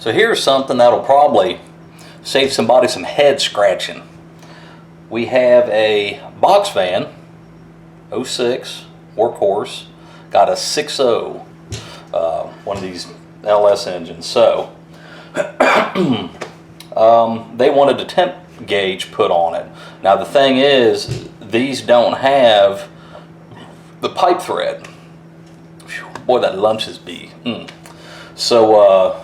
So here's something that'll probably save somebody some head scratching. We have a box van, 06 workhorse, got a 6.0, one of these LS engines. So they wanted a temp gauge put on it. Now the thing is, these don't have the pipe thread. Boy, that lunches be. So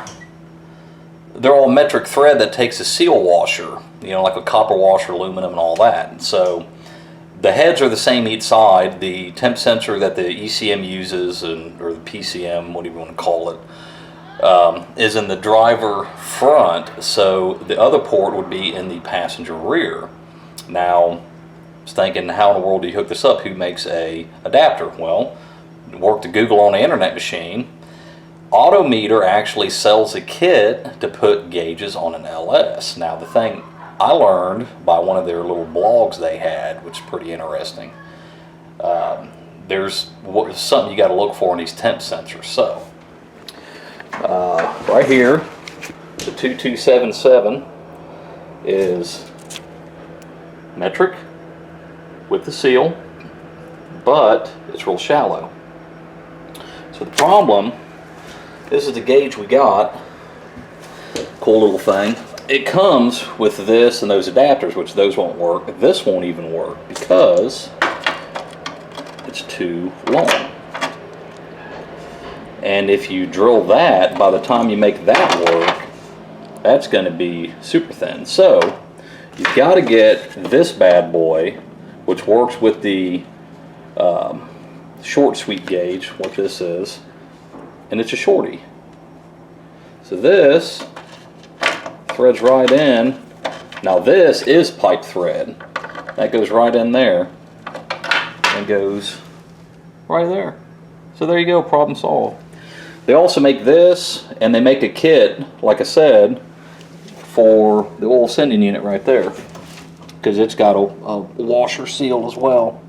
they're all metric thread that takes a seal washer, you know, like a copper washer, aluminum, and all that. So the heads are the same each side. The temp sensor that the ECM uses, or the PCM, whatever you want to call it, is in the driver front. So the other port would be in the passenger rear. Now, I was thinking, how in the world do you hook this up? Who makes a adapter? Well, worked to Google on the internet machine. Autometer actually sells a kit to put gauges on an LS. Now the thing I learned by one of their little blogs they had, which is pretty interesting, there's something you got to look for in these temp sensors. So right here, the 2277 is metric with the seal, but it's real shallow. So the problem, this is the gauge we got. Cool little thing. It comes with this and those adapters, which those won't work. This won't even work because it's too long. And if you drill that, by the time you make that work, that's going to be super thin. So you've got to get this bad boy, which works with the short sweep gauge, what this is, and it's a shorty. So this threads right in. Now this is pipe thread. That goes right in there and goes right there. So there you go, problem solved. They also make this, and they make a kit, like I said, for the oil sending unit right there, because it's got a washer seal as well.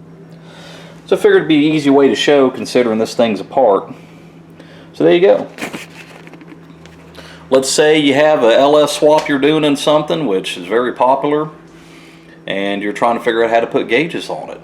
So I figured it'd be an easy way to show, considering this thing's apart. So there you go. Let's say you have a LS swap you're doing in something, which is very popular, and you're trying to figure out how to put gauges on it.